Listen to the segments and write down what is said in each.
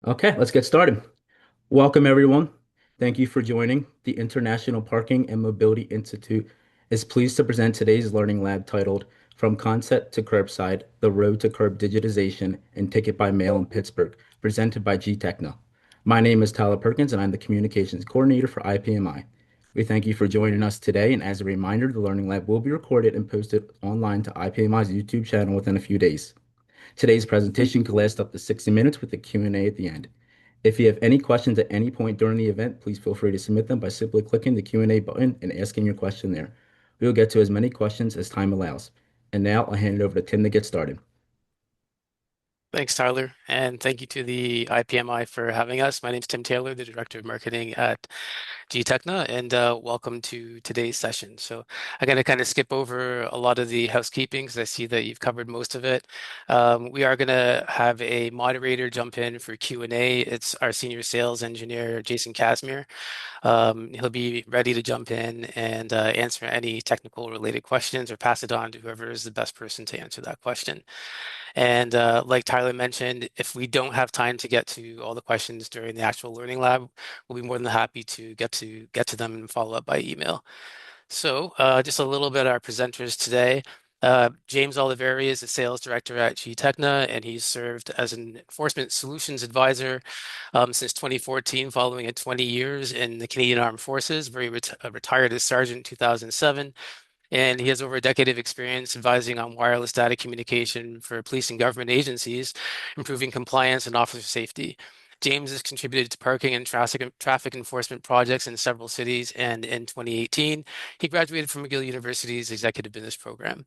Okay, let's get started. Welcome, everyone. Thank you for joining. The International Parking and Mobility Institute is pleased to present today's learning lab titled From Concept to Curbside, The Road to Curb Digitization and Ticket-by-Mail in Pittsburgh, presented by gtechna. My name is Tyler Perkins, and I'm the Communications Coordinator for IPMI. We thank you for joining us today, and as a reminder, the learning lab will be recorded and posted online to IPMI's YouTube channel within a few days. Today's presentation could last up to 60 minutes with a Q&A at the end. If you have any questions at any point during the event, please feel free to submit them by simply clicking the Q&A button and asking your question there. We will get to as many questions as time allows. And now I'll hand it over to Tim to get started. Thanks, Tyler, and thank you to the IPMI for having us. My name is Tim Taylor, the Director of Marketing at gtechna, and welcome to today's session. So I'm going to kind of skip over a lot of the housekeeping because I see that you've covered most of it. We are going to have a moderator jump in for Q&A. It's our Senior Sales Engineer, Jason Casimir. He'll be ready to jump in and answer any technical related questions or pass it on to whoever is the best person to answer that question. And like Tyler mentioned, if we don't have time to get to all the questions during the actual learning lab, we'll be more than happy to get to them and follow up by email. So just a little bit of our presenters today. James Oliveri is the sales director at gtechna, and he's served as an enforcement solutions advisor since 2014, following 20 years in the Canadian Armed Forces, where he retired as sergeant in 2007. And he has over a decade of experience advising on wireless data communication for police and government agencies, improving compliance and officer safety. James has contributed to parking and traffic enforcement projects in several cities, and in 2018, he graduated from McGill University's Executive Business Program.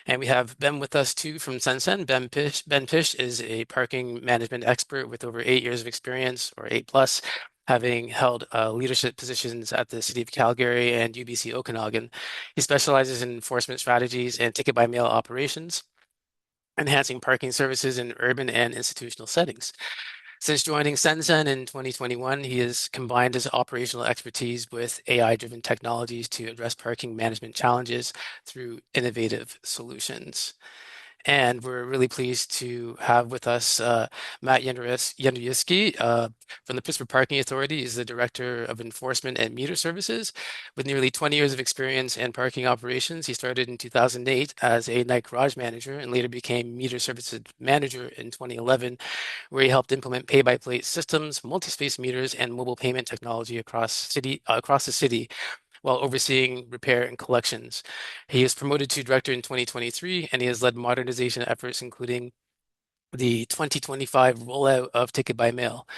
And we have Ben with us too from Sensen. Ben Pish is a parking management expert with over 8 years of experience, or 8 plus, having held leadership positions at the City of Calgary and UBC Okanagan. He specializes in enforcement strategies and ticket-by-mail operations, enhancing parking services in urban and institutional settings. Since joining Sensen in 2021, he has combined his operational expertise with AI-driven technologies to address parking management challenges through innovative solutions. And we're really pleased to have with us Matt Jędrzejewski from the Pittsburgh Parking Authority. He's the Director of Enforcement and Meter Services. With nearly 20 years of experience in parking operations, he started in 2008 as a night garage manager and later became Meter Services Manager in 2011, where he helped implement pay-by-plate systems, multi-space meters, and mobile payment technology across the city while overseeing repair and collections. He was promoted to director in 2023, and he has led modernization efforts, including the 2025 rollout of Ticket-by-Mail.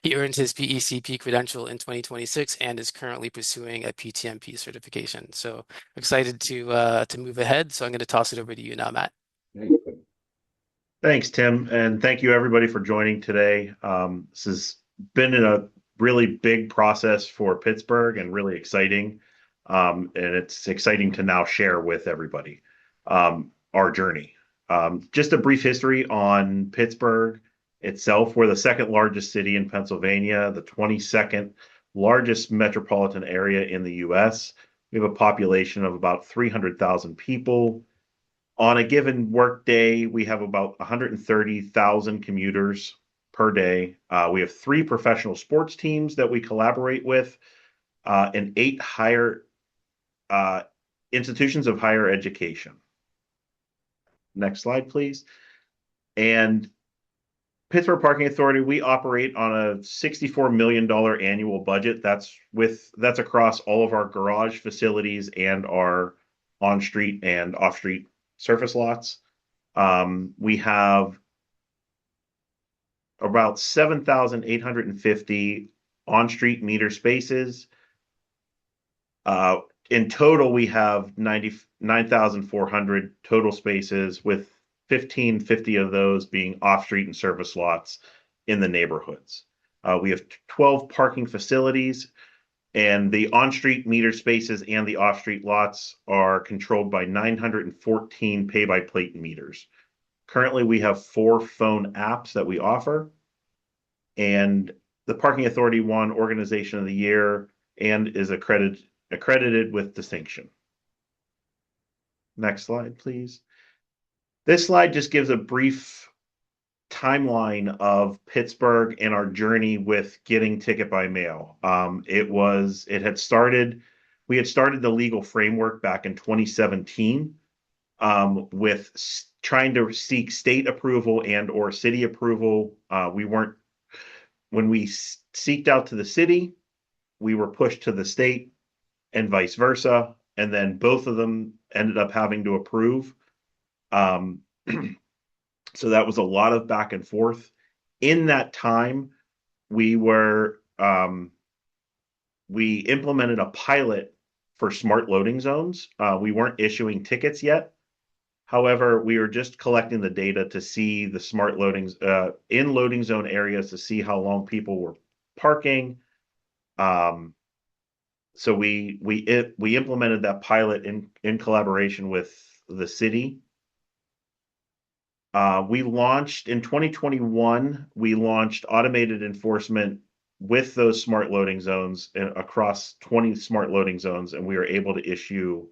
He earned his PECP credential in 2026 and is currently pursuing a PTMP certification. So excited to move ahead. So I'm going to toss it over to you now, Matt. Thanks, Tim, and thank you everybody for joining today. This has been a really big process for Pittsburgh and really exciting. And it's exciting to now share with everybody our journey. Just a brief history on Pittsburgh itself. We're the second largest city in Pennsylvania, the 22nd largest metropolitan area in the US. We have a population of about 300,000 people. On a given work day, we have about 130,000 commuters per day. We have 3 professional sports teams that we collaborate with, and 8 higher institutions of higher education. Next slide, please. And Pittsburgh Parking Authority, we operate on a $64 million annual budget. That's across all of our garage facilities and our on-street and off-street surface lots. We have about 7,850 on-street meter spaces. In total, we have 99,400 total spaces, with 1,550 of those being off-street and service lots in the neighborhoods. We have 12 parking facilities, and the on-street meter spaces and the off-street lots are controlled by 914 pay-by-plate meters. Currently, we have 4 phone apps that we offer, and the Parking Authority won Organization of the Year and is accredited with distinction. Next slide, please. This slide just gives a brief timeline of Pittsburgh and our journey with getting ticket by mail. We had started the legal framework back in 2017, with trying to seek state approval and or city approval. When we seeked out to the city, we were pushed to the state and vice versa. And then both of them ended up having to approve. Um, so that was a lot of back and forth. In that time, we implemented a pilot for smart loading zones. We weren't issuing tickets yet. However, we were just collecting the data to see the smart loadings in loading zone areas to see how long people were parking. So we implemented that pilot in collaboration with the city. We launched in 2021. We launched automated enforcement with those smart loading zones across 20 smart loading zones, and we were able to issue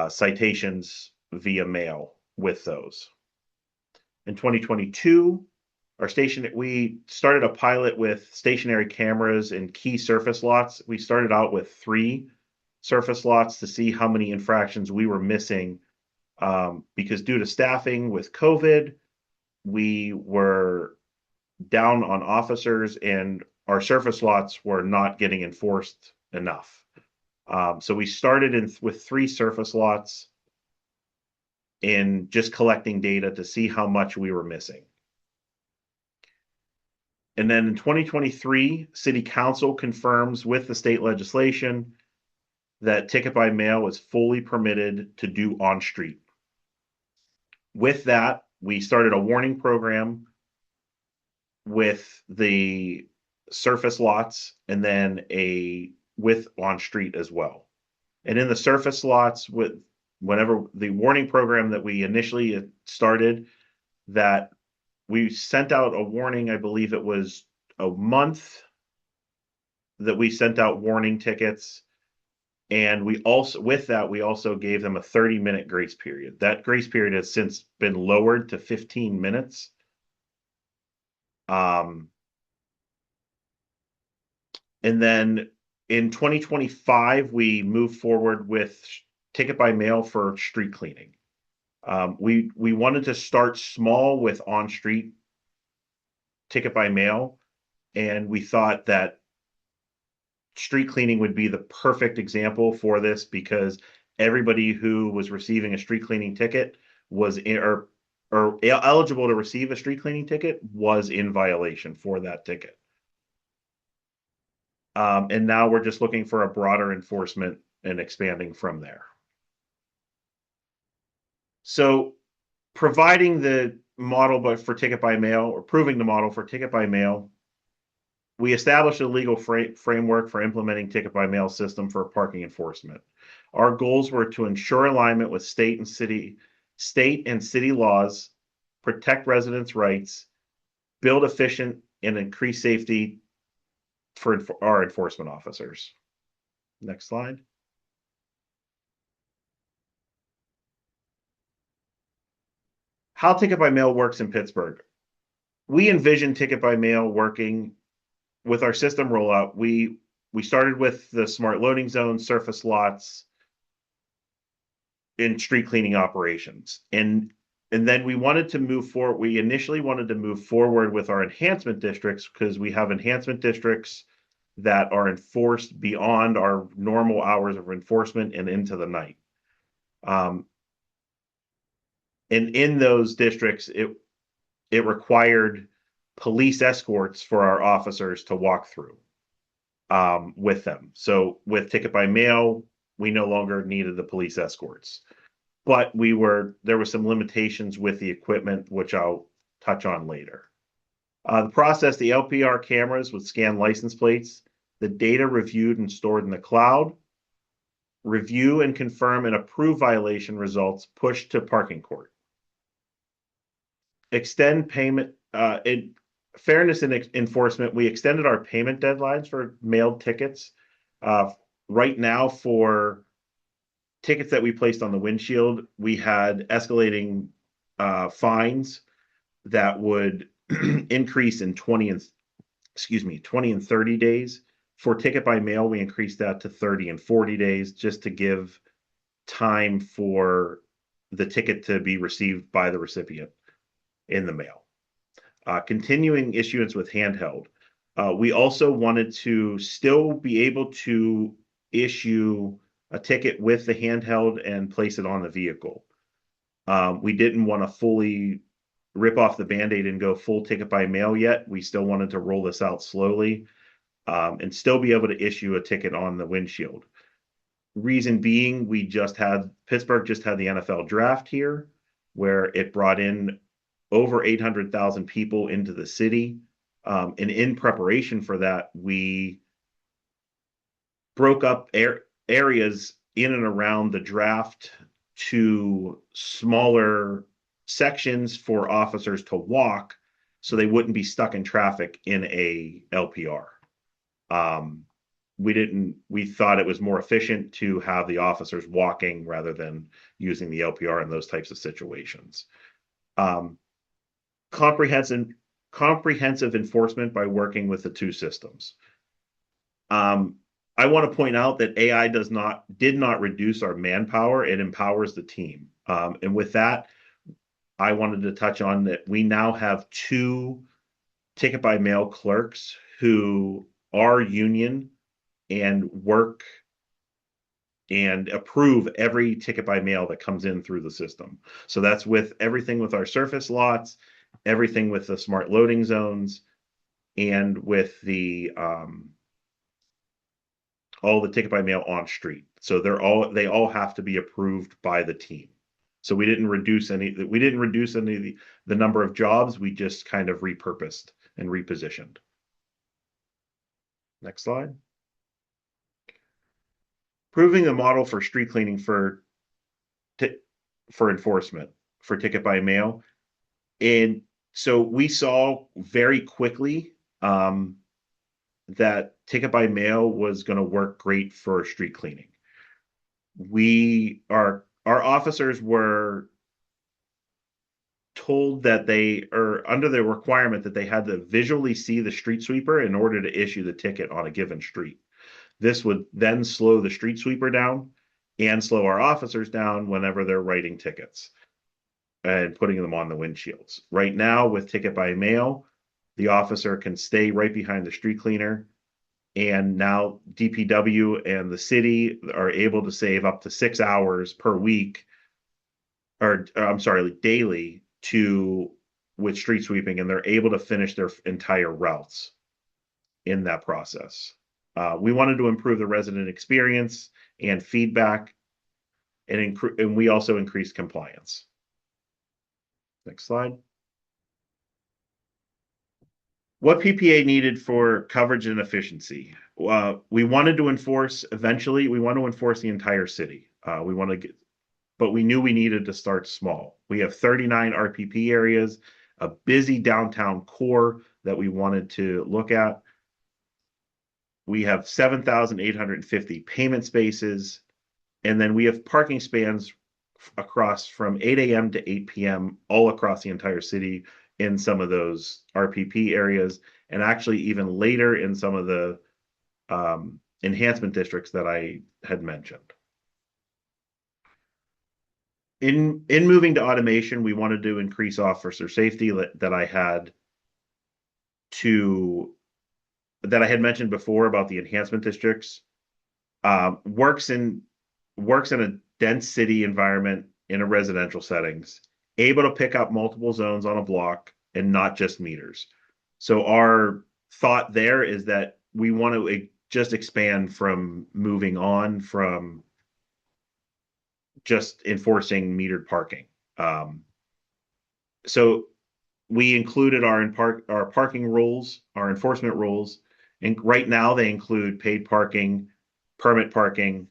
citations via mail with those. In 2022, we started a pilot with stationary cameras and key surface lots. We started out with 3 surface lots to see how many infractions we were missing, because due to staffing with COVID, we were down on officers and our surface lots were not getting enforced enough. So we started with 3 surface lots and just collecting data to see how much we were missing. And then in 2023, City Council confirms with the state legislation that ticket by mail is fully permitted to do on street. With that, we started a warning program with the surface lots and then with on street as well. And in the surface lots, whenever the warning program that we initially started, that we sent out a warning, I believe it was a month that we sent out warning tickets. And we also gave them a 30-minute grace period. That grace period has since been lowered to 15 minutes. And then in 2025, we moved forward with ticket by mail for street cleaning. We wanted to start small with on-street ticket by mail, and we thought that street cleaning would be the perfect example for this because everybody who was receiving a street cleaning ticket was eligible to receive a street cleaning ticket was in violation for that ticket. And now we're just looking for a broader enforcement and expanding from there. So providing the model for ticket by mail, or proving the model for ticket by mail, we established a legal framework for implementing ticket by mail system for parking enforcement. Our goals were to ensure alignment with state and city laws, protect residents' rights, build efficient and increase safety for our enforcement officers. Next slide. How ticket by mail works in Pittsburgh. We envision ticket by mail working with our system rollout. We started with the smart loading zones, surface lots, in street cleaning operations. And then we wanted to move forward. We initially wanted to move forward with our enhancement districts because we have enhancement districts that are enforced beyond our normal hours of enforcement and into the night. And in those districts, it required police escorts for our officers to walk through with them. So with ticket by mail, we no longer needed the police escorts, but there were some limitations with the equipment, which I'll touch on later. The process, the LPR cameras would scan license plates, the data reviewed and stored in the cloud, review and confirm and approve violation results pushed to parking court. Extend payment, in fairness and enforcement, we extended our payment deadlines for mailed tickets. Right now, for tickets that we placed on the windshield, we had escalating fines that would increase in 20 and 30 days. For ticket by mail, we increased that to 30 and 40 days just to give time for the ticket to be received by the recipient in the mail. Continuing issuance with handheld. We also wanted to still be able to issue a ticket with the handheld and place it on the vehicle. We didn't want to fully rip off the Band-Aid and go full ticket by mail yet. We still wanted to roll this out slowly and still be able to issue a ticket on the windshield. Reason being, Pittsburgh just had the NFL draft here, where it brought in over 800,000 people into the city. And in preparation for that, we broke up areas in and around the draft to smaller sections for officers to walk so they wouldn't be stuck in traffic in a LPR. We thought it was more efficient to have the officers walking rather than using the LPR in those types of situations. Comprehensive enforcement by working with the two systems. I want to point out that AI did not reduce our manpower. It empowers the team. And with that, I wanted to touch on that we now have 2 ticket by mail clerks who are union and work and approve every ticket by mail that comes in through the system. So that's with everything with our surface lots, everything with the smart loading zones, and with the all the ticket by mail on street. So they all have to be approved by the team. So we didn't reduce any of the number of jobs. We just kind of repurposed and repositioned. Next slide. Proving the model for street cleaning for enforcement for ticket by mail. And so we saw very quickly that ticket by mail was going to work great for street cleaning. Our officers were told that they are under the requirement that they had to visually see the street sweeper in order to issue the ticket on a given street. This would then slow the street sweeper down and slow our officers down whenever they're writing tickets and putting them on the windshields. Right now, with ticket by mail, the officer can stay right behind the street cleaner. And now DPW and the city are able to save up to 6 hours per week, or I'm sorry, daily with street sweeping, and they're able to finish their entire routes in that process. We wanted to improve the resident experience and feedback, and we also increased compliance. Next slide. What PPA needed for coverage and efficiency? We wanted to enforce the entire city. But we knew we needed to start small. We have 39 RPP areas, a busy downtown core that we wanted to look at. We have 7,850 payment spaces, and then we have parking spans across from 8 a.m. to 8 p.m. all across the entire city in some of those RPP areas, and actually even later in some of the enhancement districts that I had mentioned. In moving to automation, we wanted to increase officer safety that I had mentioned before about the enhancement districts. Works in a dense city environment in a residential settings, able to pick up multiple zones on a block and not just meters. So our thought there is that we want to just expand from moving on from just enforcing metered parking. So we included our parking rules, our enforcement rules, and right now they include paid parking, permit parking,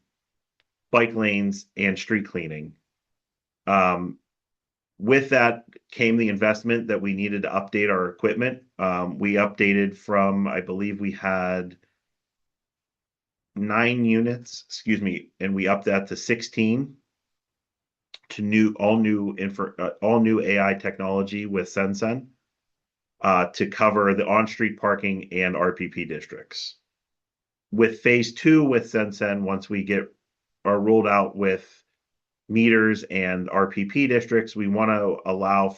bike lanes, and street cleaning. With that came the investment that we needed to update our equipment. We updated from, I believe we had 9 units, and we upped that to 16. to all new AI technology with Sensen to cover the on-street parking and RPP districts. With phase 2 with Sensen, once we are rolled out with meters and RPP districts, we want to allow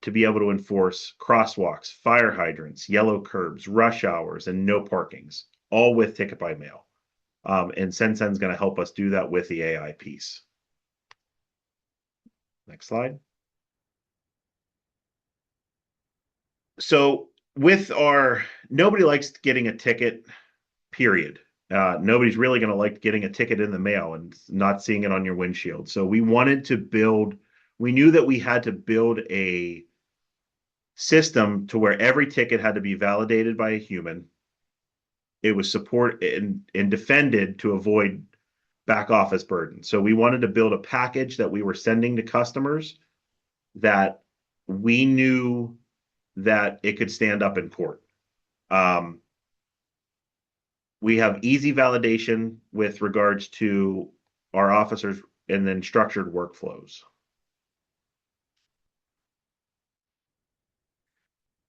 to be able to enforce crosswalks, fire hydrants, yellow curbs, rush hours, and no parkings, all with Ticket-by-Mail. And Sensen's going to help us do that with the AI piece. Next slide. So nobody likes getting a ticket, period. Nobody's really going to like getting a ticket in the mail and not seeing it on your windshield. So we knew that we had to build a system to where every ticket had to be validated by a human. It was supported and defended to avoid back office burden. So we wanted to build a package that we were sending to customers that we knew that it could stand up in court. We have easy validation with regards to our officers and then structured workflows.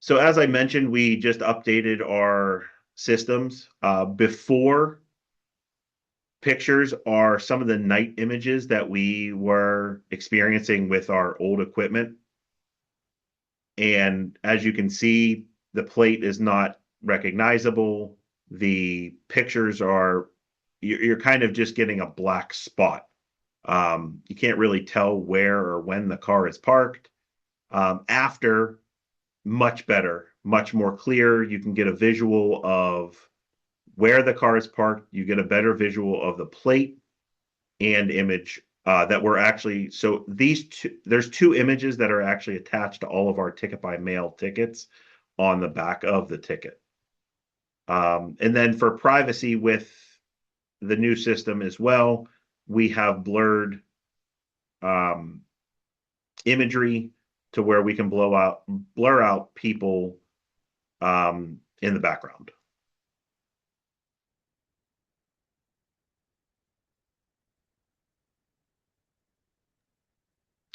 So as I mentioned, we just updated our systems. Before pictures are some of the night images that we were experiencing with our old equipment. And as you can see, the plate is not recognizable. The pictures you're kind of just getting a black spot. You can't really tell where or when the car is parked. After, much better, much more clear. You can get a visual of where the car is parked. You get a better visual of the plate and image that were actually, so there's 2 images that are actually attached to all of our Ticket-by-Mail tickets on the back of the ticket. And then for privacy with the new system as well, we have blurred imagery to where we can blur out people in the background.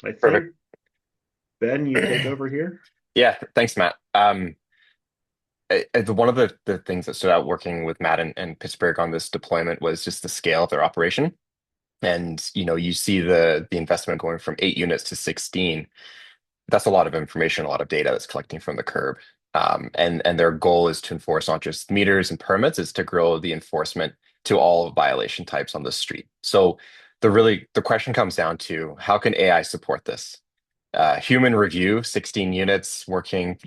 I think, Perfect. Ben, you take over here. Yeah, thanks, Matt. One of the things that stood out working with Matt and Pittsburgh on this deployment was just the scale of their operation. And you see the investment going from 8 units to 16. That's a lot of information, a lot of data that's collecting from the curb. And their goal is to enforce not just meters and permits, is to grow the enforcement to all violation types on the street. So the question comes down to, how can AI support this? Human review, 16 units working,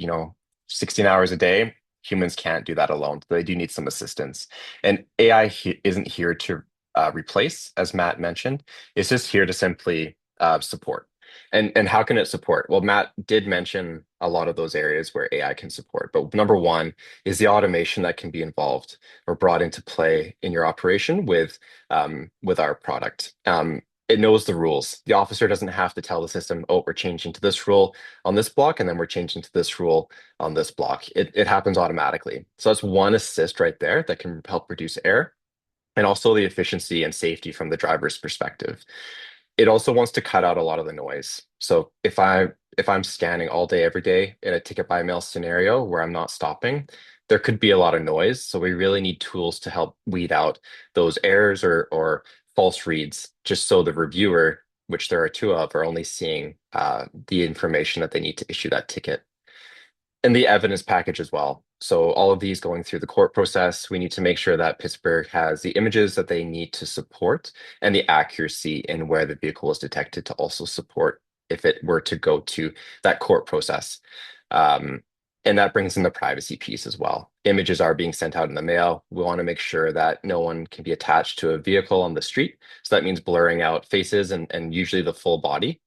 16 hours a day. Humans can't do that alone. They do need some assistance. And AI isn't here to replace, as Matt mentioned. It's just here to simply support. And how can it support? Well, Matt did mention a lot of those areas where AI can support. But number one is the automation that can be involved or brought into play in your operation with our product. It knows the rules. The officer doesn't have to tell the system, oh, we're changing to this rule on this block, and then we're changing to this rule on this block. It happens automatically. So that's one assist right there that can help reduce error, and also the efficiency and safety from the driver's perspective. It also wants to cut out a lot of the noise. So if I'm scanning all day, every day in a Ticket-by-Mail scenario where I'm not stopping, there could be a lot of noise. So we really need tools to help weed out those errors or false reads, just so the reviewer, which there are 2 of, are only seeing the information that they need to issue that ticket. And the evidence package as well. So all of these going through the court process, we need to make sure that Pittsburgh has the images that they need to support and the accuracy in where the vehicle was detected to also support if it were to go to that court process. And that brings in the privacy piece as well. Images are being sent out in the mail. We want to make sure that no one can be attached to a vehicle on the street. So that means blurring out faces and usually the full body.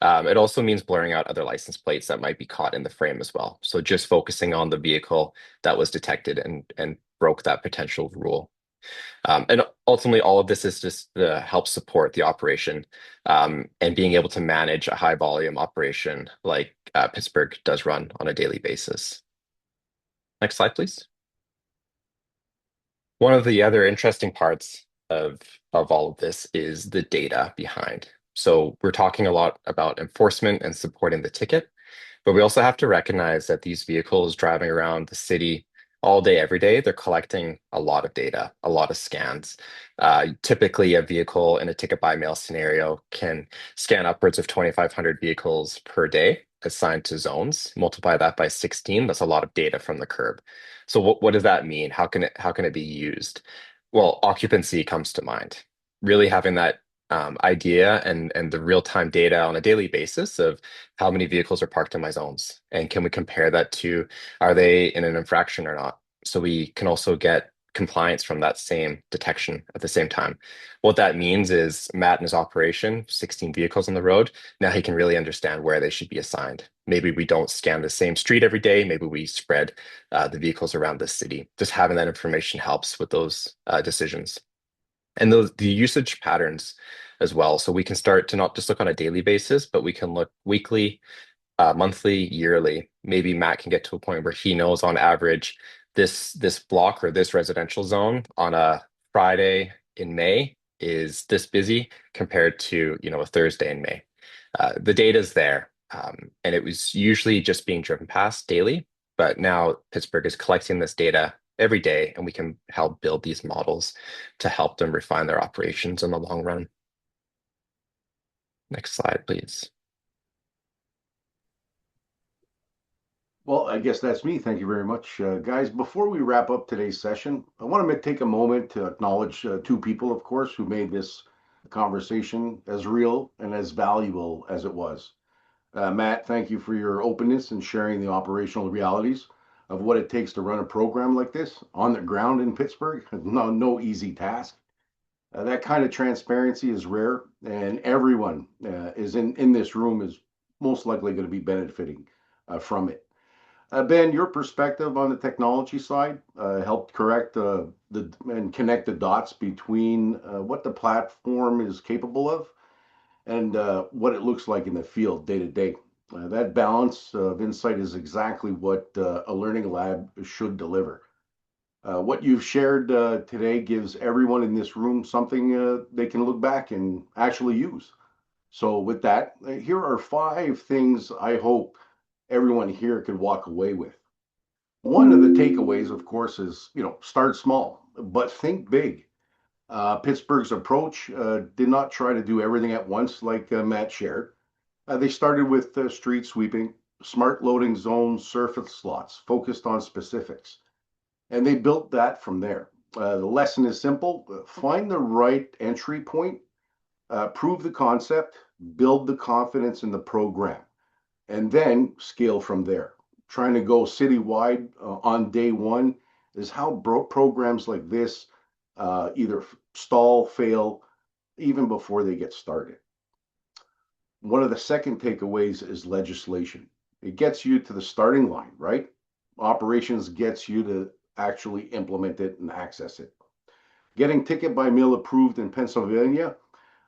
It also means blurring out other license plates that might be caught in the frame as well. So just focusing on the vehicle that was detected and broke that potential rule. And ultimately, all of this is just to help support the operation and being able to manage a high volume operation like Pittsburgh does run on a daily basis. Next slide, please. One of the other interesting parts of all of this is the data behind. So we're talking a lot about enforcement and supporting the ticket, but we also have to recognize that these vehicles driving around the city all day, every day, they're collecting a lot of data, a lot of scans. Typically, a vehicle in a ticket by mail scenario can scan upwards of 2,500 vehicles per day assigned to zones. Multiply that by 16, that's a lot of data from the curb. So what does that mean? How can it be used? Well, occupancy comes to mind. Really having that idea and the real-time data on a daily basis of how many vehicles are parked in my zones, and can we compare that to, are they in an infraction or not? So we can also get compliance from that same detection at the same time. What that means is Matt and his operation, 16 vehicles on the road, now he can really understand where they should be assigned. Maybe we don't scan the same street every day. Maybe we spread the vehicles around the city. Just having that information helps with those decisions. And the usage patterns as well. So we can start to not just look on a daily basis, but we can look weekly, monthly, yearly. Maybe Matt can get to a point where he knows on average this block or this residential zone on a Friday in May is this busy compared to a Thursday in May. The data's there, and it was usually just being driven past daily, but now Pittsburgh is collecting this data every day, and we can help build these models to help them refine their operations in the long run. Next slide, please. Well, I guess that's me. Thank you very much. Guys, before we wrap up today's session, I want to take a moment to acknowledge two people, of course, who made this conversation as real and as valuable as it was. Matt, thank you for your openness and sharing the operational realities of what it takes to run a program like this on the ground in Pittsburgh. No easy task. That kind of transparency is rare, and everyone is in this room is most likely going to be benefiting from it. Ben, your perspective on the technology side helped correct the and connect the dots between what the platform is capable of and what it looks like in the field day to day. That balance of insight is exactly what a learning lab should deliver. What you've shared today gives everyone in this room something they can look back and actually use. So, with that, here are 5 things I hope everyone here could walk away with. One of the takeaways, of course, is start small, but think big. Pittsburgh's approach did not try to do everything at once, like Matt shared. They started with street sweeping, smart loading zones, surface slots, focused on specifics, and they built that from there. The lesson is simple: find the right entry point, prove the concept, build the confidence in the program, and then scale from there. Trying to go citywide on day one is how programs like this either stall, fail, even before they get started. One of the second takeaways is legislation. It gets you to the starting line, right? Operations gets you to actually implement it and access it. Getting ticket by mail approved in Pennsylvania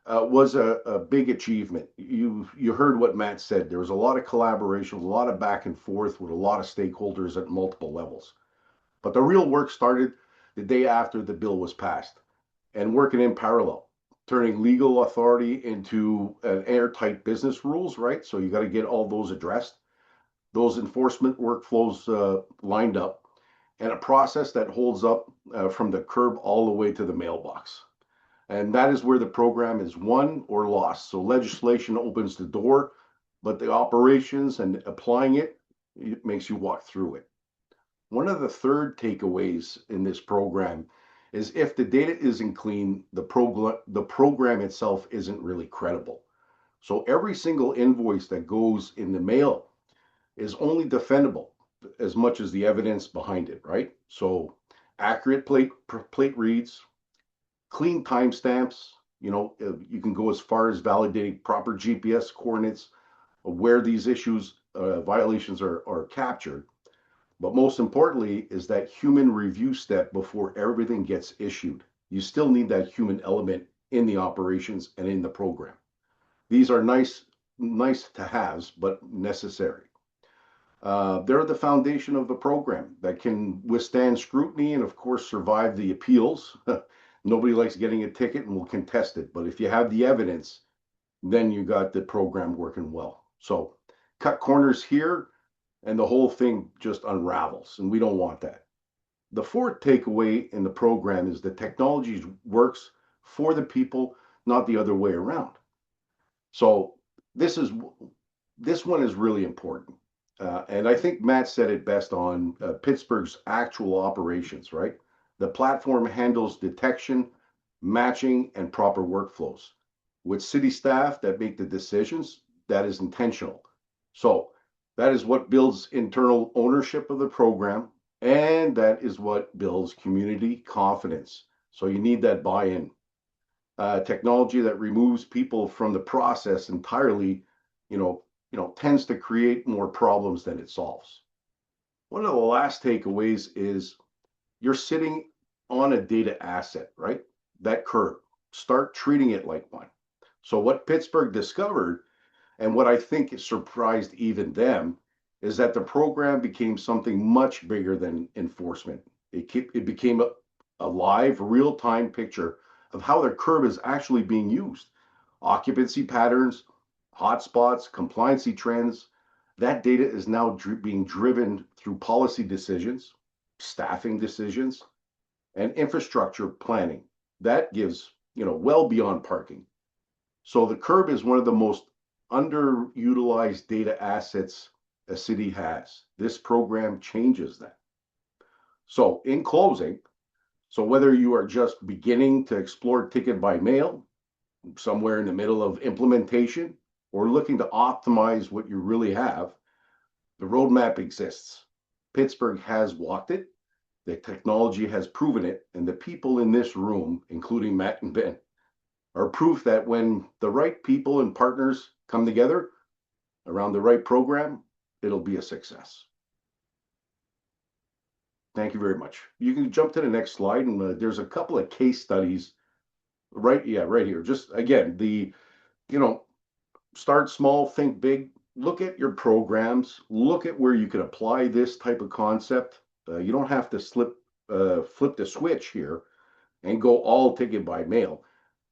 was a big achievement. You heard what Matt said. There was a lot of collaboration, a lot of back and forth with a lot of stakeholders at multiple levels. But the real work started the day after the bill was passed, and working in parallel, turning legal authority into an airtight business rules, right? So you got to get all those addressed, those enforcement workflows lined up, and a process that holds up from the curb all the way to the mailbox. And that is where the program is won or lost. So legislation opens the door, but the operations and applying it makes you walk through it. One of the third takeaways in this program is if the data isn't clean, the program itself isn't really credible. So every single invoice that goes in the mail is only defendable as much as the evidence behind it, right? So accurate plate reads, clean timestamps. You can go as far as validating proper GPS coordinates of where these violations are captured. But most importantly is that human review step before everything gets issued. You still need that human element in the operations and in the program. These are nice to haves, but necessary. They're the foundation of the program that can withstand scrutiny and, of course, survive the appeals. Nobody likes getting a ticket and will contest it. But if you have the evidence, then you got the program working well. So cut corners here and the whole thing just unravels, and we don't want that. The fourth takeaway in the program is the technology works for the people, not the other way around. So this is this one is really important. And I think Matt said it best on Pittsburgh's actual operations, right? The platform handles detection, matching, and proper workflows. With city staff that make the decisions, that is intentional. So that is what builds internal ownership of the program, and that is what builds community confidence. So you need that buy-in. Technology that removes people from the process entirely, tends to create more problems than it solves. One of the last takeaways is you're sitting on a data asset, right? That curve. Start treating it like one. So what Pittsburgh discovered, and what I think surprised even them, is that the program became something much bigger than enforcement. It became a live, real-time picture of how their curb is actually being used. Occupancy patterns, hotspots, compliancy trends. That data is now being driven through policy decisions, staffing decisions, and infrastructure planning. That gives, well beyond parking. So the curb is one of the most underutilized data assets a city has. This program changes that. So in closing, so whether you are just beginning to explore ticket by mail, somewhere in the middle of implementation, or looking to optimize what you really have, the roadmap exists. Pittsburgh has walked it, the technology has proven it, and the people in this room, including Matt and Ben, are proof that when the right people and partners come together around the right program, it'll be a success. Thank you very much. You can jump to the next slide, and there's a couple of case studies right here. Just again, start small, think big, look at your programs, look at where you can apply this type of concept. You don't have to flip the switch here and go all ticket by mail.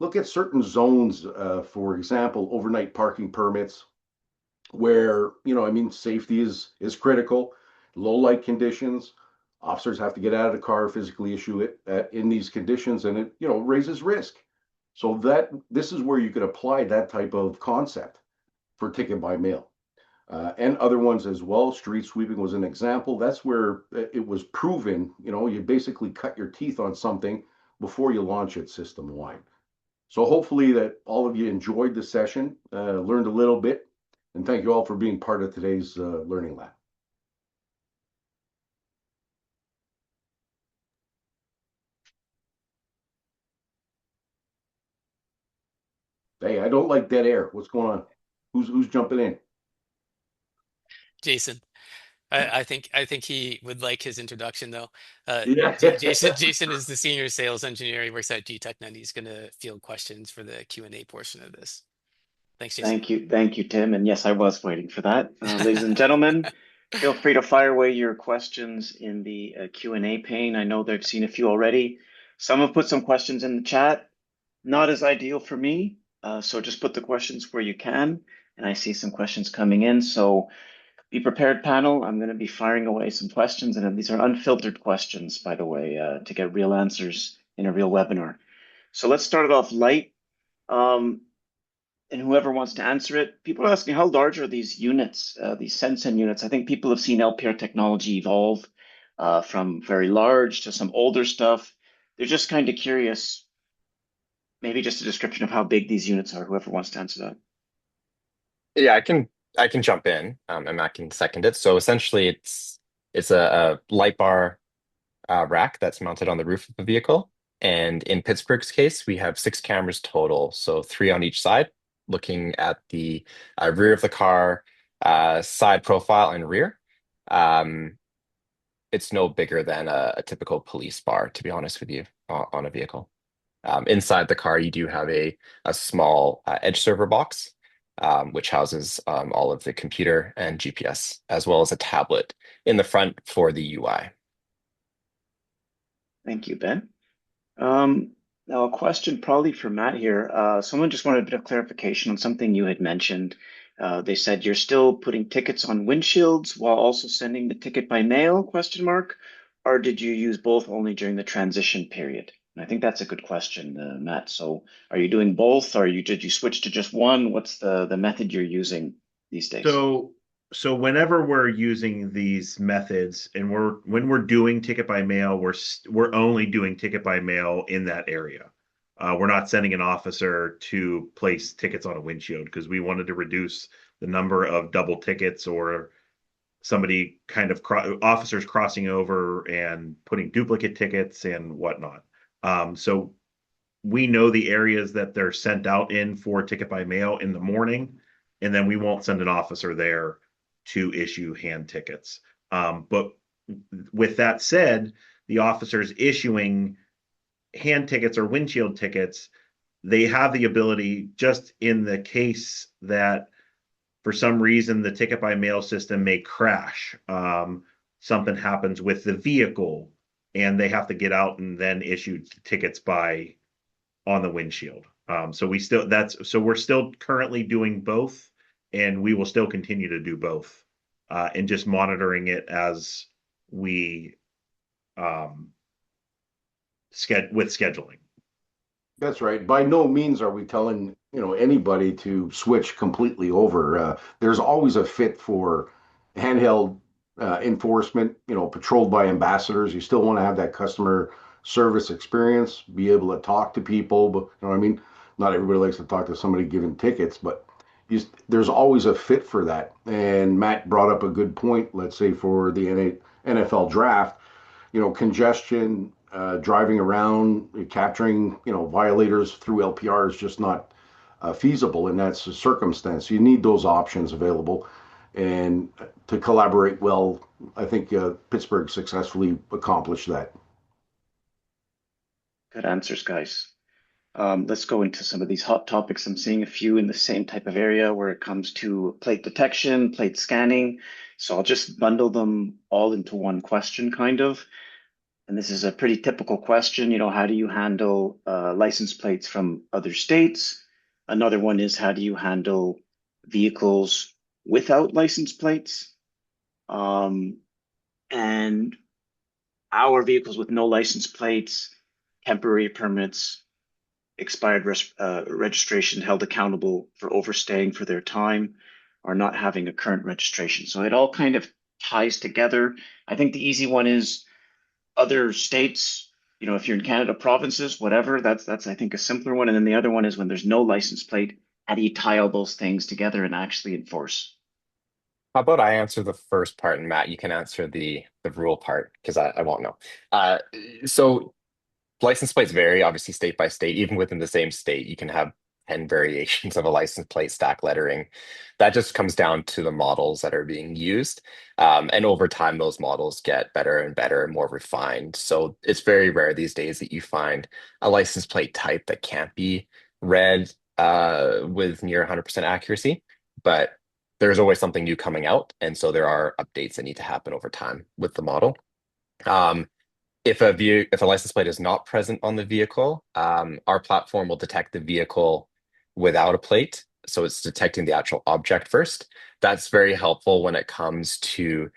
Look at certain zones, for example, overnight parking permits, where safety is critical. Low light conditions, officers have to get out of the car, physically issue it in these conditions, and it raises risk. So that this is where you could apply that type of concept for ticket by mail. And other ones as well. Street sweeping was an example. That's where it was proven, you basically cut your teeth on something before you launch it system wide. So hopefully that all of you enjoyed the session, learned a little bit, and thank you all for being part of today's Learning Lab. Hey, I don't like dead air. What's going on? Who's jumping in? Jason. I think he would like his introduction though. Yeah. Jason is the senior sales engineer. He works at gtechna, and he's going to field questions for the Q&A portion of this. Thanks, Jason. Thank you, Tim. And yes, I was waiting for that. Ladies and gentlemen, feel free to fire away your questions in the Q&A pane. I know they've seen a few already. Some have put some questions in the chat. Not as ideal for me, so just put the questions where you can. And I see some questions coming in, so be prepared, panel. I'm going to be firing away some questions, and these are unfiltered questions, by the way, to get real answers in a real webinar. So let's start it off light. And whoever wants to answer it, people are asking how large are these units, these Sensen units? I think people have seen LPR technology evolve from very large to some older stuff. They're just kind of curious, maybe just a description of how big these units are, whoever wants to answer that. Yeah, I can jump in, and I can second it. So essentially, it's a light bar rack that's mounted on the roof of the vehicle. And in Pittsburgh's case, we have 6 cameras total, so 3 on each side, looking at the rear of the car, side profile, and rear. It's no bigger than a typical police bar, to be honest with you, on a vehicle. Inside the car, you do have a small edge server box, which houses all of the computer and GPS, as well as a tablet in the front for the UI. Thank you, Ben. Now, a question probably for Matt here. Someone just wanted a bit of clarification on something you had mentioned. They said you're still putting tickets on windshields while also sending the ticket by mail, question mark, or did you use both only during the transition period? And I think that's a good question, Matt. So are you doing both, or did you switch to just one? What's the method you're using these days? So whenever we're using these methods and when we're doing ticket by mail, we're only doing ticket by mail in that area. We're not sending an officer to place tickets on a windshield because we wanted to reduce the number of double tickets or somebody kind of officers crossing over and putting duplicate tickets and whatnot. So we know the areas that they're sent out in for ticket by mail in the morning, and then we won't send an officer there to issue hand tickets. But with that said, the officers issuing hand tickets or windshield tickets, they have the ability, just in the case that for some reason the ticket by mail system may crash, something happens with the vehicle, and they have to get out and then issue tickets by on the windshield. So we're still currently doing both, and we will still continue to do both, and just monitoring it as we with scheduling. That's right. By no means are we telling, anybody to switch completely over. There's always a fit for handheld enforcement, patrolled by ambassadors. You still want to have that customer service experience, be able to talk to people, but you know what I mean? Not everybody likes to talk to somebody giving tickets, but there's always a fit for that. And Matt brought up a good point, let's say for the NFL draft, congestion, driving around, capturing, violators through LPR is just not feasible, and that's a circumstance. You need those options available, and to collaborate well, I think Pittsburgh successfully accomplished that. Good answers, guys. Let's go into some of these hot topics. I'm seeing a few in the same type of area where it comes to plate detection, plate scanning. So I'll just bundle them all into one question, kind of. And this is a pretty typical question. How do you handle license plates from other states? Another one is, how do you handle vehicles without license plates? And our vehicles with no license plates, temporary permits, expired registration, held accountable for overstaying for their time, or not having a current registration. So it all kind of ties together. I think the easy one is other states. If you're in Canada, provinces, whatever, that's I think a simpler one. And then the other one is when there's no license plate, how do you tie all those things together and actually enforce? How about I answer the first part, and Matt, you can answer the rule part because I won't know. So license plates vary, obviously, state by state. Even within the same state, you can have 10 variations of a license plate stack lettering. That just comes down to the models that are being used. And over time, those models get better and better and more refined. So it's very rare these days that you find a license plate type that can't be read with near 100% accuracy. But there's always something new coming out. And so there are updates that need to happen over time with the model. Um, if a license plate is not present on the vehicle, our platform will detect the vehicle without a plate. So it's detecting the actual object first. That's very helpful when it comes to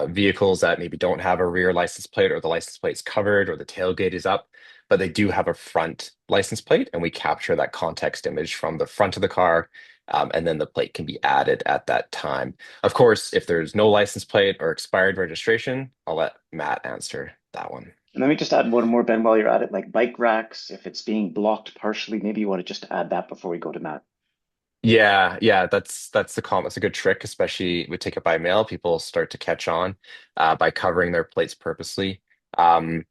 vehicles that maybe don't have a rear license plate, or the license plate's covered, or the tailgate is up, but they do have a front license plate, and we capture that context image from the front of the car. And then the plate can be added at that time. Of course, if there's no license plate or expired registration, I'll let Matt answer that one. And let me just add one more, Ben, while you're at it, like bike racks, if it's being blocked partially, maybe you want to just add that before we go to Matt. Yeah, that's a good trick, especially with ticket by mail. People start to catch on by covering their plates purposely. Um,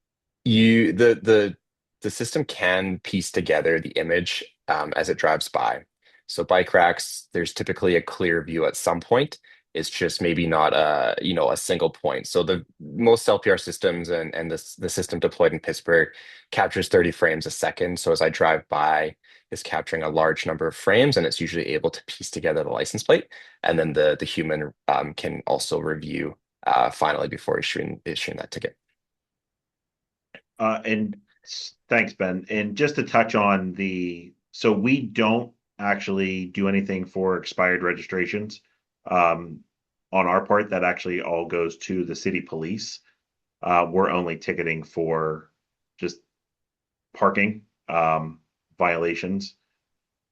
the system can piece together the image as it drives by. So bike racks, there's typically a clear view at some point. It's just maybe not a single point. So the most LPR systems and the system deployed in Pittsburgh captures 30 frames a second. So as I drive by, is capturing a large number of frames, and it's usually able to piece together the license plate, and then the human can also review finally before issuing that ticket. And Thanks, Ben. And just to touch on so we don't actually do anything for expired registrations. Um, on our part, that actually all goes to the city police. We're only ticketing for just parking violations.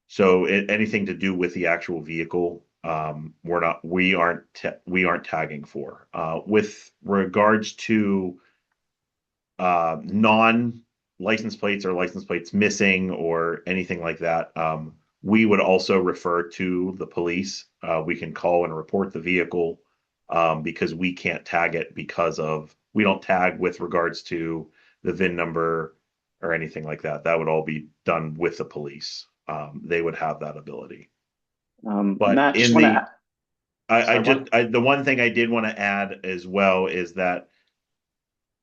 So anything to do with the actual vehicle, we aren't tagging for. With regards to non license plates or license plates missing or anything like that, we would also refer to the police. We can call and report the vehicle because we can't tag it we don't tag with regards to the VIN number or anything like that. That would all be done with the police. They would have that ability. But Matt, just want to, sorry, one. the one thing I did want to add as well is that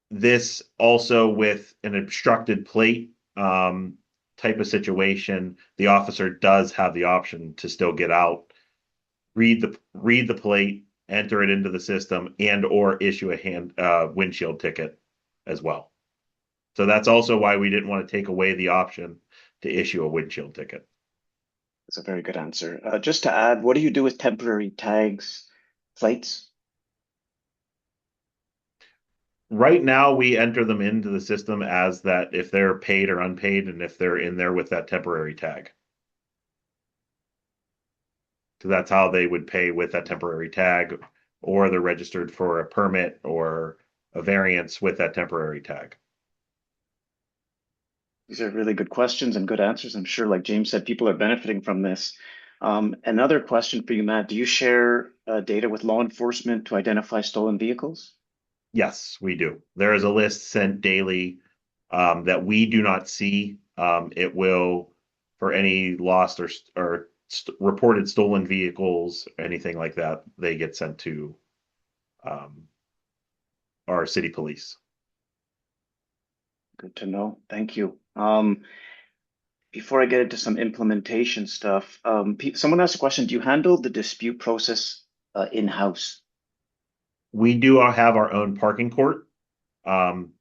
this also with an obstructed plate type of situation, the officer does have the option to still get out, read the plate, enter it into the system, and or issue a windshield ticket as well. So that's also why we didn't want to take away the option to issue a windshield ticket. That's a very good answer. Just to add, what do you do with temporary tags, plates? Right now, we enter them into the system as that if they're paid or unpaid, and if they're in there with that temporary tag. So that's how they would pay with that temporary tag, or they're registered for a permit or a variance with that temporary tag. These are really good questions and good answers. I'm sure, like James said, people are benefiting from this. Another question for you, Matt. Do you share data with law enforcement to identify stolen vehicles? Yes, we do. There is a list sent daily that we do not see. It will, for any lost or reported stolen vehicles, anything like that, they get sent to our city police. Good to know. Thank you. Before I get into some implementation stuff, someone asked a question. Do you handle the dispute process in-house? We do have our own parking court. Um,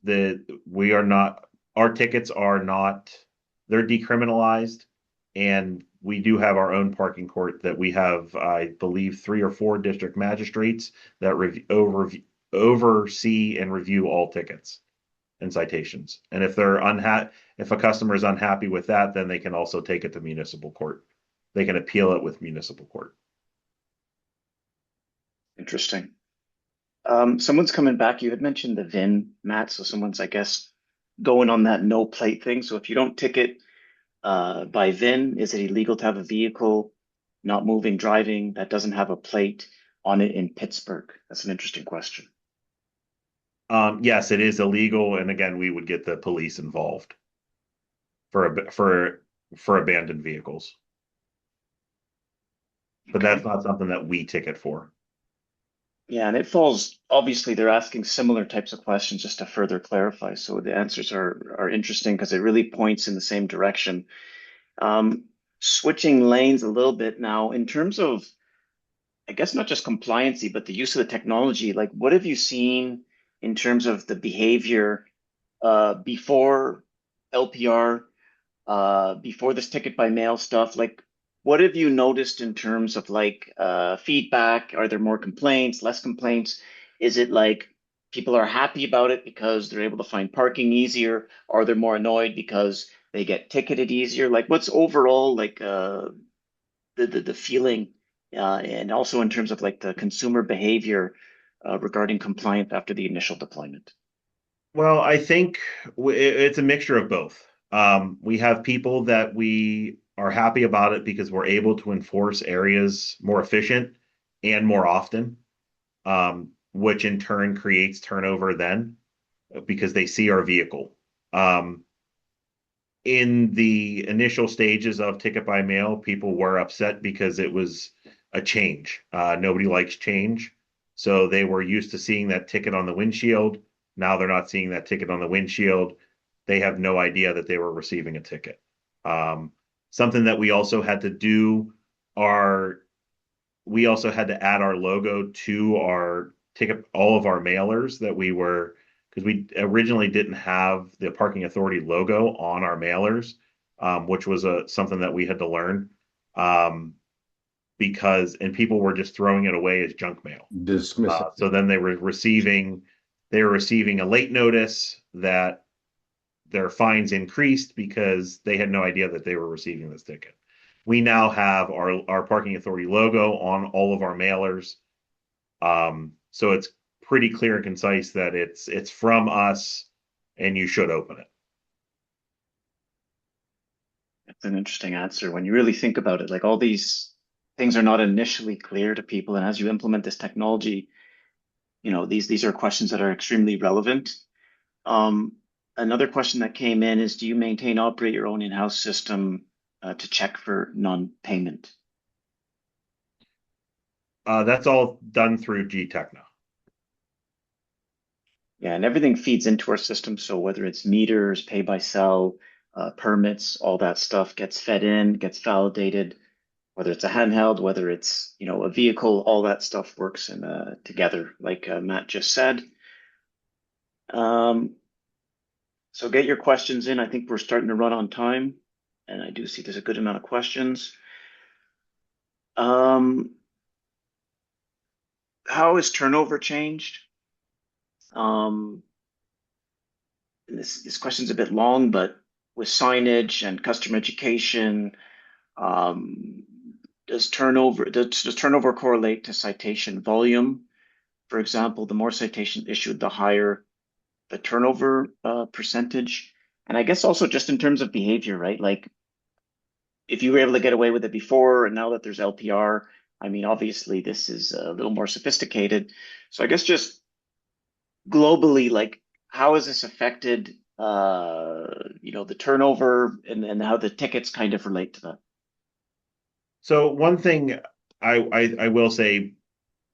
we are not, our tickets are not, they're decriminalized, and we do have our own parking court that we have, I believe, 3 or 4 district magistrates that oversee and review all tickets and citations. And if a customer is unhappy with that, then they can also take it to municipal court. They can appeal it with municipal court. Interesting. Someone's coming back. You had mentioned the VIN, Matt. So someone's, I guess, going on that no plate thing. So if you don't ticket by VIN, is it illegal to have a vehicle not moving, driving that doesn't have a plate on it in Pittsburgh? That's an interesting question. Yes, it is illegal, and again, we would get the police involved for abandoned vehicles. But Okay. that's not something that we ticket for. Yeah, and it falls, obviously, they're asking similar types of questions just to further clarify. So the answers are interesting because it really points in the same direction. Switching lanes a little bit now, in terms of, I guess, not just compliancy, but the use of the technology, like what have you seen in terms of the behavior before LPR, before this ticket by mail stuff? Like, what have you noticed in terms of like feedback? Are there more complaints, less complaints? Is it like people are happy about it because they're able to find parking easier? Are they more annoyed because they get ticketed easier? Like, what's overall like the feeling, and also in terms of like the consumer behavior regarding compliance after the initial deployment? Well, I think it's a mixture of both. We have people that we are happy about it because we're able to enforce areas more efficient and more often, which in turn creates turnover then because they see our vehicle. In the initial stages of ticket by mail, people were upset because it was a change. Nobody likes change. So they were used to seeing that ticket on the windshield. Now they're not seeing that ticket on the windshield. They have no idea that they were receiving a ticket. Something that we also had to do are we also had to add our logo to our ticket, all of our mailers that we were because we originally didn't have the parking authority logo on our mailers, which was something that we had to learn. Because people were just throwing it away as junk mail. Dismiss it. So then they were receiving a late notice that their fines increased because they had no idea that they were receiving this ticket. We now have our parking authority logo on all of our mailers. So it's pretty clear and concise that it's from us and you should open it. That's an interesting answer. When you really think about it, like all these things are not initially clear to people, and as you implement this technology, these are questions that are extremely relevant. Um, Another question that came in is, do you maintain, operate your own in-house system to check for non-payment? That's all done through gtechna. Yeah, and everything feeds into our system. So whether it's meters, pay by cell, permits, all that stuff gets fed in, gets validated. Whether it's a handheld, whether it's a vehicle, all that stuff works together, like Matt just said. Um, so get your questions in. I think we're starting to run on time, and I do see there's a good amount of questions. How has turnover changed? And this question's a bit long, but with signage and customer education, um, does turnover correlate to citation volume? For example, the more citation issued, the higher the turnover percentage. And I guess also just in terms of behavior, right? Like if you were able to get away with it before, and now that there's LPR, I mean, obviously this is a little more sophisticated. So I guess just globally, like how has this affected the turnover and how the tickets kind of relate to that? So one thing I will say,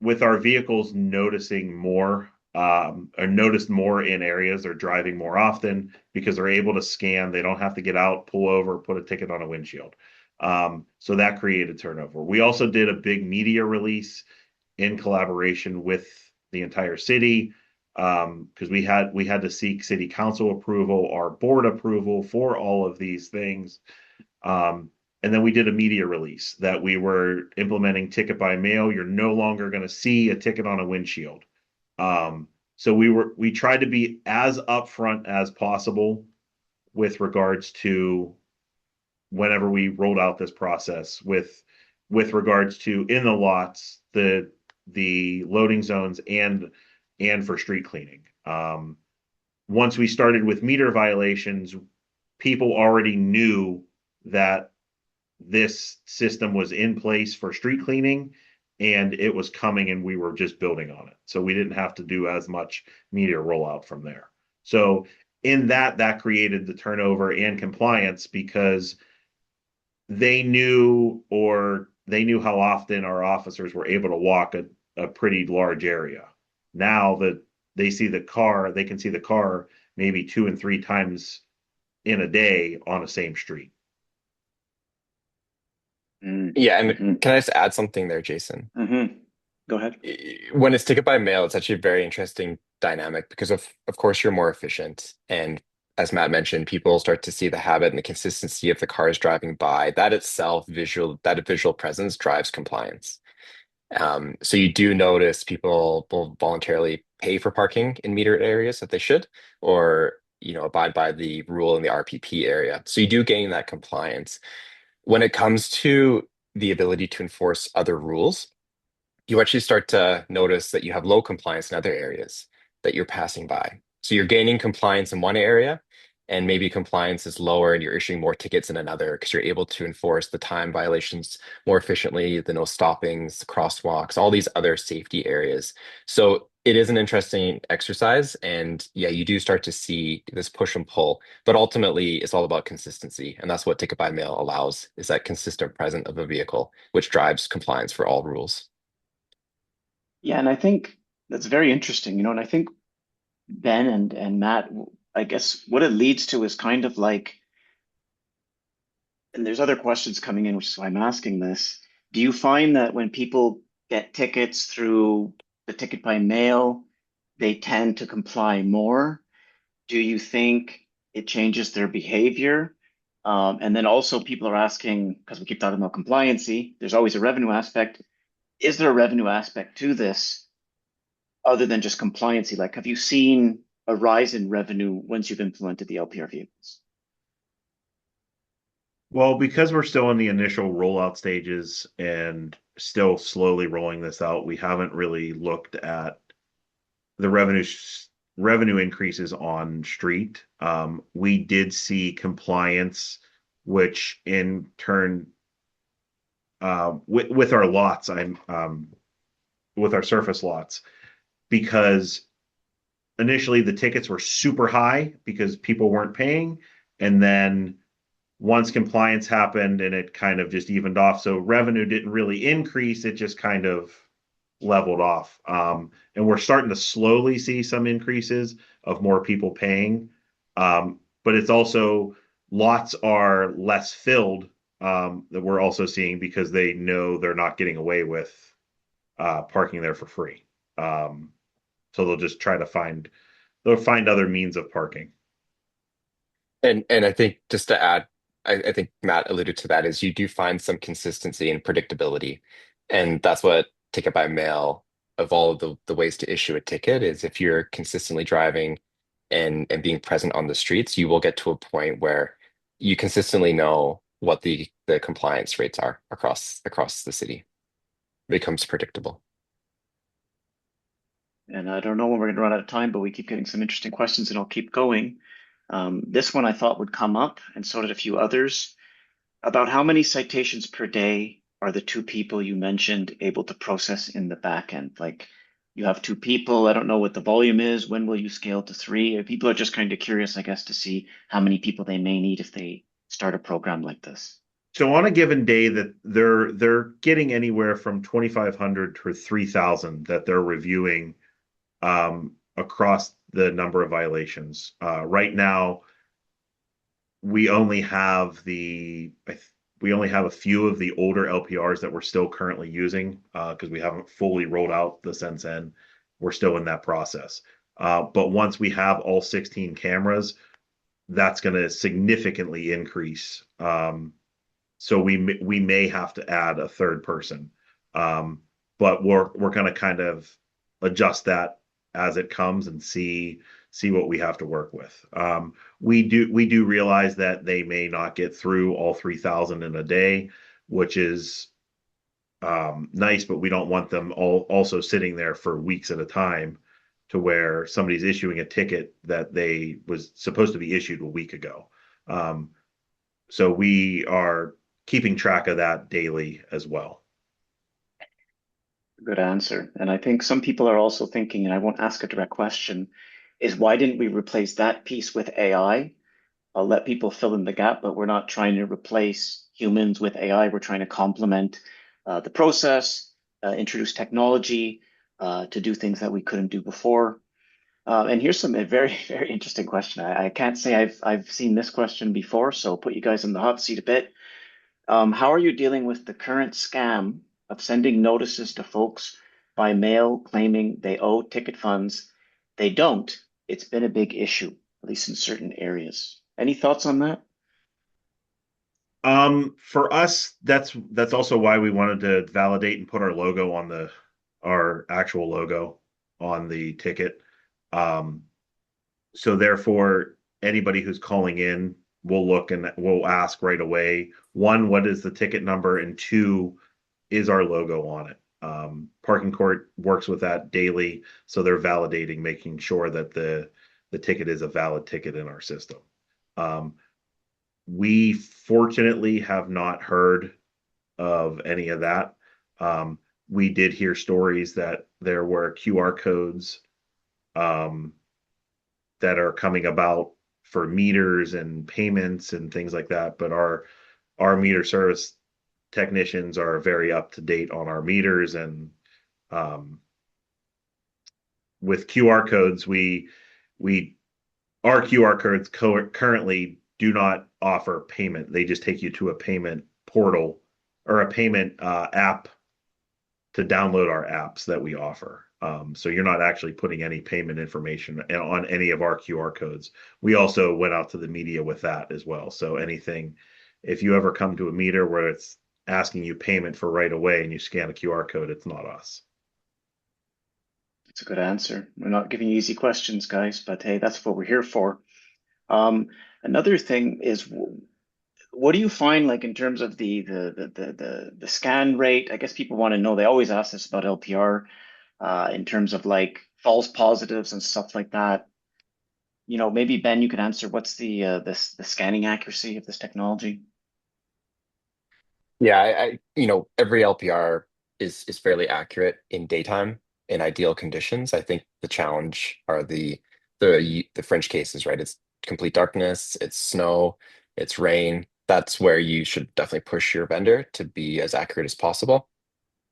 with our vehicles noticing more, or noticed more in areas, they're driving more often because they're able to scan. They don't have to get out, pull over, put a ticket on a windshield. So that created turnover. We also did a big media release in collaboration with the entire city, because we had to seek city council approval, our board approval for all of these things. And then we did a media release that we were implementing ticket-by-mail. You're no longer going to see a ticket on a windshield. So we tried to be as upfront as possible with regards to whenever we rolled out this process with regards to in the lots, the loading zones and for street cleaning. Once we started with meter violations, people already knew that this system was in place for street cleaning and it was coming and we were just building on it. So we didn't have to do as much media rollout from there. So in that created the turnover and compliance because they knew how often our officers were able to walk a pretty large area. Now that they can see the car maybe 2 and 3 times in a day on the same street. Yeah, and Mm-hmm. can I just add something there, Jason? Mm-hmm. Go ahead. When it's ticket by mail, it's actually a very interesting dynamic because of course you're more efficient. And as Matt mentioned, people start to see the habit and the consistency of the cars driving by. That itself, that visual presence drives compliance. So you do notice people will voluntarily pay for parking in metered areas that they should, or abide by the rule in the RPP area. So you do gain that compliance. When it comes to the ability to enforce other rules, you actually start to notice that you have low compliance in other areas that you're passing by. So you're gaining compliance in one area, and maybe compliance is lower and you're issuing more tickets in another because you're able to enforce the time violations more efficiently, the no stoppings, the crosswalks, all these other safety areas. So it is an interesting exercise. And yeah, you do start to see this push and pull, but ultimately it's all about consistency. And that's what ticket by mail allows, is that consistent presence of a vehicle, which drives compliance for all rules. Yeah, and I think that's very interesting, and I think Ben and Matt, I guess what it leads to is kind of like, and there's other questions coming in, which is why I'm asking this. Do you find that when people get tickets through the ticket by mail, they tend to comply more? Do you think it changes their behavior? And then also people are asking, because we keep talking about compliancy, there's always a revenue aspect. Is there a revenue aspect to this other than just compliancy? Like, have you seen a rise in revenue once you've implemented the LPR vehicles? Well, because we're still in the initial rollout stages and still slowly rolling this out, we haven't really looked at the revenue increases on street. We did see compliance, which in turn, with our lots, with our surface lots, because initially the tickets were super high because people weren't paying, and then once compliance happened and it kind of just evened off, so revenue didn't really increase, it just kind of leveled off. And we're starting to slowly see some increases of more people paying. But it's also lots are less filled, that we're also seeing because they know they're not getting away with parking there for free. So they'll just try to they'll find other means of parking. And I think just to add, I think Matt alluded to that, is you do find some consistency and predictability. And that's what ticket by mail, of all of the ways to issue a ticket, is if you're consistently driving and being present on the streets, you will get to a point where you consistently know what the compliance rates are across the city. It becomes predictable. And I don't know when we're going to run out of time, but we keep getting some interesting questions, and I'll keep going. This one I thought would come up, and so did a few others. About how many citations per day are the two people you mentioned able to process in the back end? Like, you have two people, I don't know what the volume is. When will you scale to three? People are just kind of curious, I guess, to see how many people they may need if they start a program like this. So on a given day that they're getting anywhere from 2,500 to 3,000 that they're reviewing across the number of violations. Right now, we only have we only have a few of the older LPRs that we're still currently using because we haven't fully rolled out the Sense N. We're still in that process. But once we have all 16 cameras, that's going to significantly increase. So we may have to add a third person, but we're going to kind of adjust that as it comes and see what we have to work with. We do realize that they may not get through all 3,000 in a day, which is nice, but we don't want them all also sitting there for weeks at a time to where somebody's issuing a ticket that they was supposed to be issued a week ago. So we are keeping track of that daily as well. Good answer. And I think some people are also thinking, and I won't ask a direct question, is why didn't we replace that piece with AI? I'll let people fill in the gap, but we're not trying to replace humans with AI. We're trying to complement the process, introduce technology to do things that we couldn't do before. And here's a very, very interesting question. I can't say I've seen this question before, so I'll put you guys in the hot seat a bit. How are you dealing with the current scam of sending notices to folks by mail claiming they owe ticket funds? They don't. It's been a big issue, at least in certain areas. Any thoughts on that? For us, that's also why we wanted to validate and put our logo on our actual logo on the ticket. So therefore, anybody who's calling in will look and will ask right away, one, what is the ticket number? And two, is our logo on it? Parking court works with that daily, so they're validating, making sure that the ticket is a valid ticket in our system. We fortunately have not heard of any of that. We did hear stories that there were QR codes that are coming about for meters and payments and things like that, but our meter service technicians are very up to date on our meters, and with QR codes, our QR codes currently do not offer payment. They just take you to a payment portal or a payment app to download our apps that we offer. So you're not actually putting any payment information on any of our QR codes. We also went out to the media with that as well. So anything, if you ever come to a meter where it's asking you payment for right away and you scan a QR code, it's not us. That's a good answer. We're not giving you easy questions, guys, but hey, that's what we're here for. Um, Another thing is, what do you find like in terms of the scan rate? I guess people want to know. They always ask us about LPR, in terms of like false positives and stuff like that. Maybe Ben, you could answer. What's the scanning accuracy of this technology? Yeah, every LPR is fairly accurate in daytime in ideal conditions. I think the challenge are the fringe cases, right? It's complete darkness, it's snow, it's rain. That's where you should definitely push your vendor to be as accurate as possible.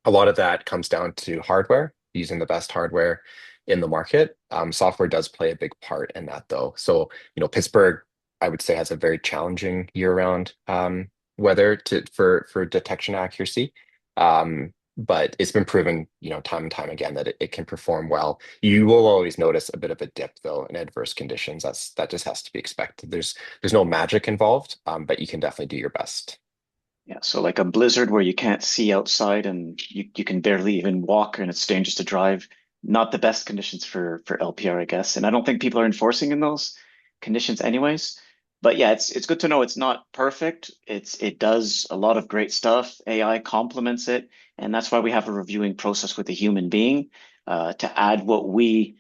A lot of that comes down to hardware, using the best hardware in the market. Software does play a big part in that, though. So, Pittsburgh, I would say, has a very challenging year-round weather for detection accuracy. But it's been proven, time and time again that it can perform well. You will always notice a bit of a dip, though, in adverse conditions. That just has to be expected. There's no magic involved, but you can definitely do your best. Yeah, so like a blizzard where you can't see outside and you can barely even walk and it's dangerous to drive. Not the best conditions for LPR, I guess. And I don't think people are enforcing in those conditions anyways. But yeah, it's good to know it's not perfect. It does a lot of great stuff. AI complements it, and that's why we have a reviewing process with a human being to add what we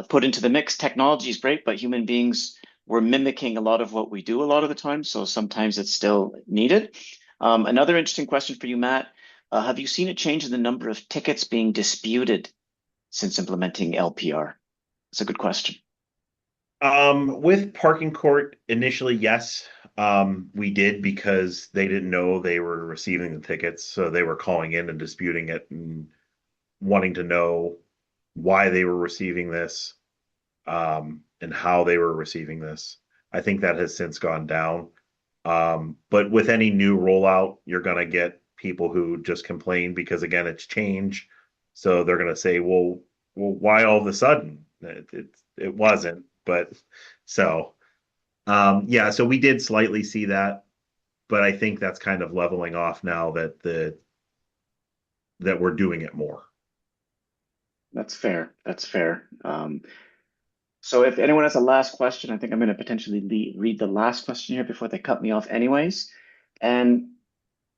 put into the mix. Technology is great, but human beings we're mimicking a lot of what we do a lot of the time, so sometimes it's still needed. Another interesting question for you, Matt. Have you seen a change in the number of tickets being disputed since implementing LPR? That's a good question. With parking court, initially, yes, we did because they didn't know they were receiving the tickets. So they were calling in and disputing it and wanting to know why they were receiving this, and how they were receiving this. I think that has since gone down. But with any new rollout, you're going to get people who just complain because, again, it's change. So they're going to say, well, why all of a sudden? It wasn't. But so, yeah, so we did slightly see that, but I think that's kind of leveling off now that we're doing it more. That's fair. That's fair. So if anyone has a last question, I think I'm going to potentially read the last question here before they cut me off anyways. And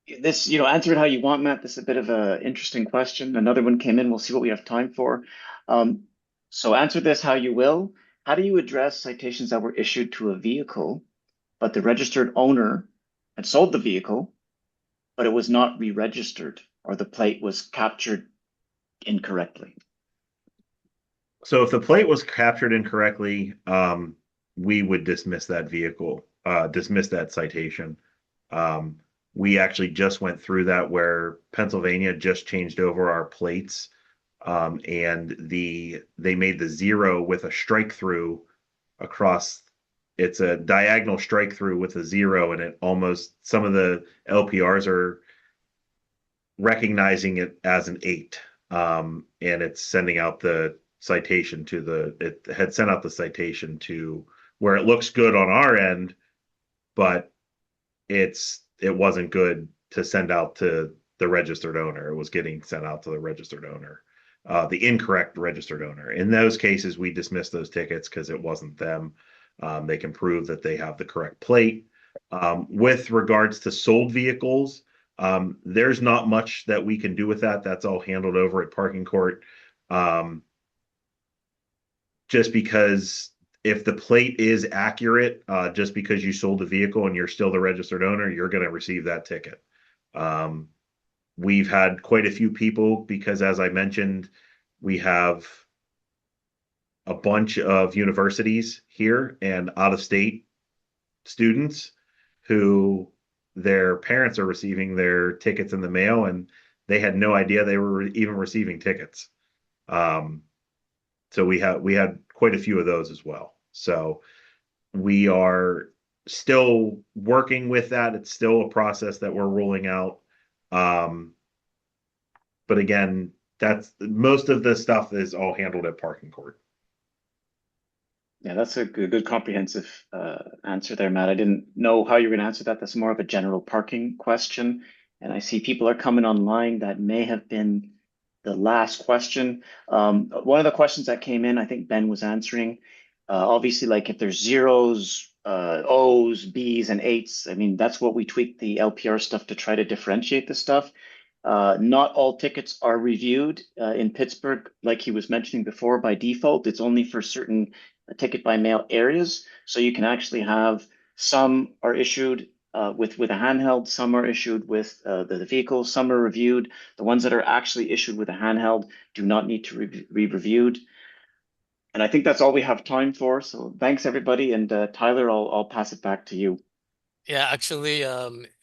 this, answer it how you want, Matt. This is a bit of an interesting question. Another one came in. We'll see what we have time for. Um, so answer this how you will. How do you address citations that were issued to a vehicle, but the registered owner had sold the vehicle, but it was not re-registered or the plate was captured incorrectly? So if the plate was captured incorrectly, we would dismiss that vehicle, dismiss that citation. Um, we actually just went through that where Pennsylvania just changed over our plates, and they made the zero with a strike through across. It's a diagonal strike through with a zero, and it almost some of the LPRs are recognizing it as an 8, and it's sending out the citation to it had sent out the citation to where it looks good on our end, but it wasn't good to send out to the registered owner. It was getting sent out to the registered owner, the incorrect registered owner. In those cases, we dismiss those tickets because it wasn't them. They can prove that they have the correct plate. With regards to sold vehicles, there's not much that we can do with that. That's all handled over at parking court. Just because if the plate is accurate, just because you sold the vehicle and you're still the registered owner, you're going to receive that ticket. We've had quite a few people because, as I mentioned, we have a bunch of universities here and out of state students who their parents are receiving their tickets in the mail and they had no idea they were even receiving tickets. So we had quite a few of those as well. So we are still working with that. It's still a process that we're rolling out. But again, that's most of the stuff is all handled at parking court. Yeah, that's a good comprehensive answer there, Matt. I didn't know how you were going to answer that. That's more of a general parking question. And I see people are coming online. That may have been the last question. One of the questions that came in, I think Ben was answering. Obviously, like if there's zeros, O's, B's, and eights, I mean, that's what we tweak the LPR stuff to try to differentiate the stuff. Not all tickets are reviewed in Pittsburgh, like he was mentioning before, by default. It's only for certain ticket by mail areas. So you can actually have some are issued with a handheld, some are issued with the vehicle, some are reviewed. The ones that are actually issued with a handheld do not need to be reviewed. And I think that's all we have time for. So thanks everybody. And Tyler, I'll pass it back to you. Yeah, actually,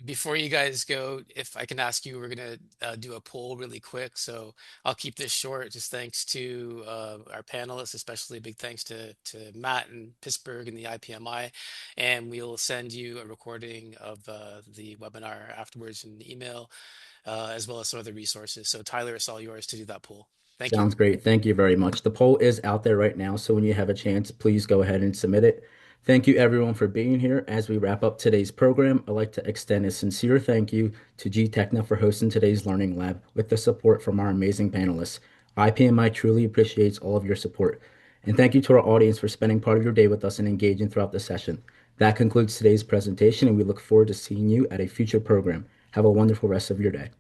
before you guys go, if I can ask you, we're gonna do a poll really quick. So I'll keep this short. Just thanks to our panelists, especially big thanks to Matt and Pittsburgh and the IPMI, and we'll send you a recording of the webinar afterwards in the email, as well as some other resources. So Tyler, it's all yours to do that poll. Thank you. Sounds great. Thank you very much. The poll is out there right now, so when you have a chance, please go ahead and submit it. Thank you everyone for being here. As we wrap up today's program, I'd like to extend a sincere thank you to gtechna for hosting today's Learning Lab with the support from our amazing panelists. IPMI truly appreciates all of your support. And thank you to our audience for spending part of your day with us and engaging throughout the session. That concludes today's presentation, and we look forward to seeing you at a future program. Have a wonderful rest of your day.